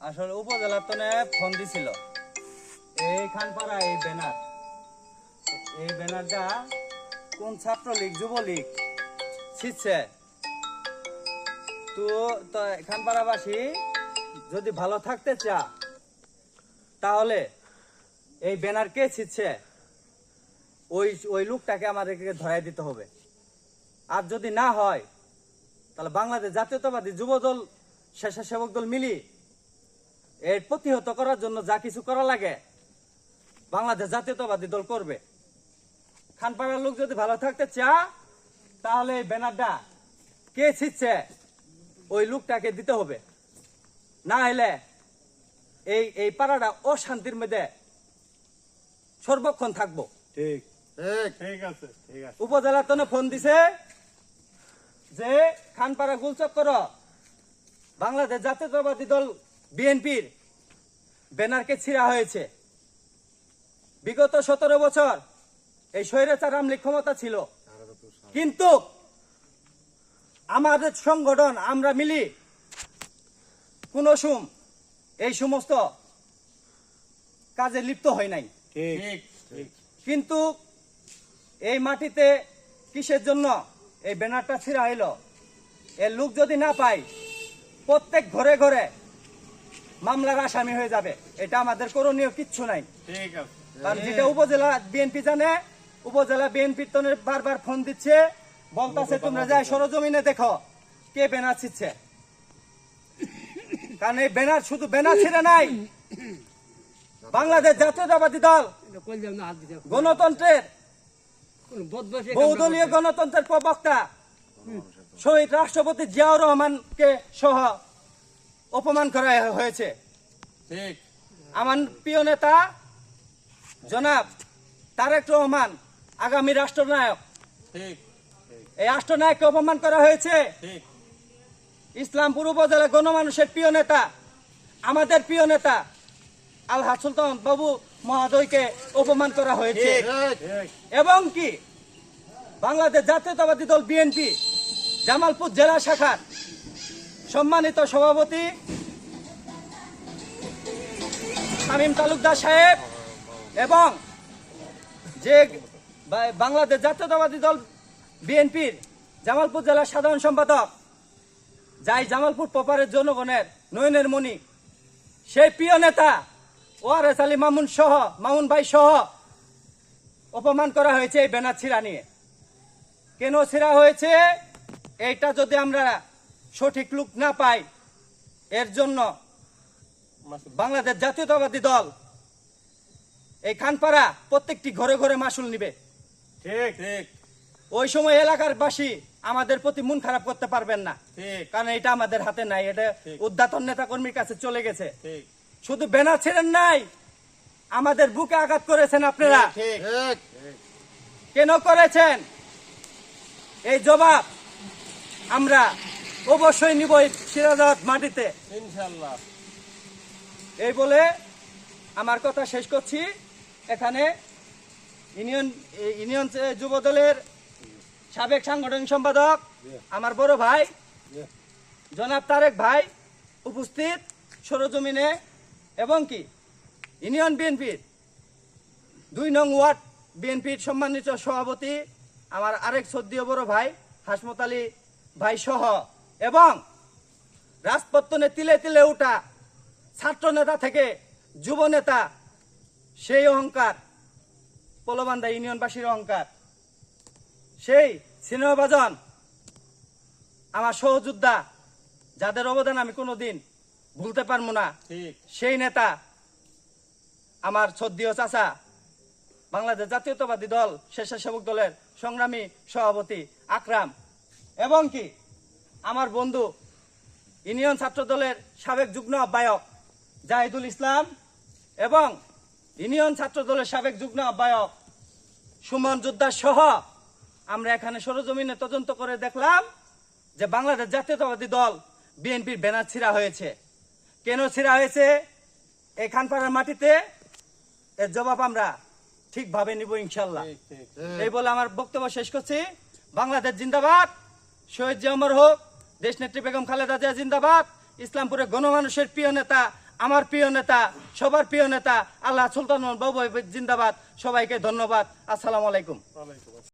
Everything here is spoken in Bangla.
আসলে উপজেলার তনে ফোন দিছিল এই খানপাড়া এই ব্যানারটা কোন ছাত্রলীগ যুবলীগ ছিটছে তো খানপাড়াবাসী যদি ভালো থাকতে চা তাহলে এই ব্যানার কে ছিটছে ওই লোকটাকে আমাদেরকে ধরাই দিতে হবে। আর যদি না হয় তাহলে বাংলাদেশ জাতীয়তাবাদী যুবদল স্বেচ্ছাসেবক দল মিলি এর প্রতিহত করার জন্য যা কিছু করা লাগে বাংলাদেশ জাতীয়তাবাদী দল করবে। খানপাড়ার লোক যদি ভালো থাকতে চা তাহলে এই ব্যানারটা কে ছিটছে ওই লোকটাকে দিতে হবে, না হলে এই পাড়াটা অশান্তির মধ্যে সর্বক্ষণ থাকবো। ঠিক ঠিক আছে ঠিক আছে। উপজেলার তনে ফোন দিছে যে খানপাড়া গুলচক্কর বাংলাদেশ জাতীয়তাবাদী দল বিএনপির ব্যানারকে ছিঁড়া হয়েছে। বিগত 17 বছর এই স্বৈরাচার আওয়ামী লীগ ক্ষমতা ছিল, কিন্তু আমাদের সংগঠন আমরা মিলি কোন এই সমস্ত কাজে লিপ্ত হয় নাই। ঠিক ঠিক। কিন্তু এই মাটিতে কিসের জন্য এই ব্যানারটা ছিঁড়া হইল, এর লোক যদি না পাই প্রত্যেক ঘরে ঘরে মামলার আসামি হয়ে যাবে। এটা আমাদের করণীয় কিচ্ছু নাই। ঠিক আছে। কারণ যেটা উপজেলা বিএনপি জানে, উপজেলা বিএনপি বারবার ফোন দিচ্ছে, বলতেছে তোমরা যাই সরজমিনে দেখো কে ব্যানার ছিঁড়ছে। কারণ এই ব্যানার শুধু ব্যানার ছিঁড়ে নাই, বাংলাদেশ জাতীয়তাবাদী দল গণতন্ত্রের বহুদলীয় গণতন্ত্রের প্রবক্তা শহীদ রাষ্ট্রপতি জিয়াউর রহমানকে সহ অপমান করা হয়েছে। ঠিক। আমার প্রিয় নেতা জনাব তারেক রহমান আগামী রাষ্ট্রনায়ক, ঠিক। এই রাষ্ট্রনায়ককে অপমান করা হয়েছে। ঠিক। ইসলামপুর উপজেলা গণমানুষের প্রিয় নেতা, আমাদের প্রিয় নেতা আলহাজ সুলতান বাবু মহোদয়কে অপমান করা হয়েছে। এবং কি বাংলাদেশ জাতীয়তাবাদী দল বিএনপি জামালপুর জেলা শাখার সম্মানিত সভাপতি শামীম তালুকদার সাহেব এবং যে বাংলাদেশ জাতীয়তাবাদী দল বিএনপির জামালপুর জেলার সাধারণ সম্পাদক, যাই জামালপুর প্রপারের জনগণের নয়নের মণি, সেই প্রিয় নেতা ওয়ারেস আলী মামুন ভাই সহ অপমান করা হয়েছে এই ব্যানার ছিঁড়া নিয়ে। কেন ছিঁড়া হয়েছে এইটা যদি আমরা সঠিক লোক না পাই, এর জন্য বাংলাদেশ জাতীয়তাবাদী দল এই খানপাড়া প্রত্যেকটি ঘরে ঘরে মাসুল নিবে। ঠিক ঠিক। ওই সময় এলাকার বাসী আমাদের প্রতি মন খারাপ করতে পারবেন না, কারণ এটা আমাদের হাতে নাই, এটা উদ্যাতন নেতা কর্মীর কাছে চলে গেছে। শুধু ব্যানার ছিঁড়েন নাই, আমাদের বুকে আঘাত করেছেন আপনারা। কেন করেছেন এই জবাব আমরা অবশ্যই নিব সিরাজগঞ্জ মাটিতে ইনশাআল্লাহ। এই বলে আমার কথা শেষ করছি। এখানে ইউনিয়ন যুব দলের সাবেক সাংগঠনিক সম্পাদক আমার বড় ভাই জনাব তারেক ভাই উপস্থিত সরজমিনে, এবং কি ইউনিয়ন বিএনপির 2 নং ওয়ার্ড বিএনপির সম্মানিত সভাপতি আমার আরেক শ্রদ্ধেয় বড় ভাই হাসমত আলী ভাই সহ, এবং রাজপত্তনে তিলে তিলে উঠা ছাত্র নেতা থেকে যুব নেতা, সেই অহংকার পলবান্দা ইউনিয়নবাসীর অহংকার, সেই সিনেমাবাজন আমার সহযোদ্ধা, যাদের অবদান আমি কোনোদিন ভুলতে পারবো না, সেই নেতা আমার শ্রদ্ধেয় চাচা বাংলাদেশ জাতীয়তাবাদী দল স্বেচ্ছাসেবক দলের সংগ্রামী সভাপতি আকরাম, এবং কি আমার বন্ধু ইউনিয়ন ছাত্র দলের সাবেক যুগ্ম আহ্বায়ক জাহিদুল ইসলাম, এবং ইউনিয়ন ছাত্র দলের সাবেক যুগ্ম আহ্বায়ক সুমন যোদ্ধার সহ আমরা এখানে সরজমিনে তদন্ত করে দেখলাম যে বাংলাদেশ জাতীয়তাবাদী দল বিএনপির ব্যানার ছিঁড়া হয়েছে। কেন ছিঁড়া হয়েছে এই খানপাড়ার মাটিতে, এর জবাব আমরা ঠিকভাবে নিব ইনশাল্লাহ। এই বলে আমার বক্তব্য শেষ করছি। বাংলাদেশ জিন্দাবাদ, শহীদ জিয়া অমর হোক, দেশনেত্রী বেগম খালেদা জিয়া জিন্দাবাদ, ইসলামপুরের গণমানুষের প্রিয় নেতা আমার প্রিয় নেতা, সবার প্রিয় নেতা আল্লাহ সুলতান বাবু জিন্দাবাদ। সবাইকে ধন্যবাদ। আসসালামু আলাইকুম।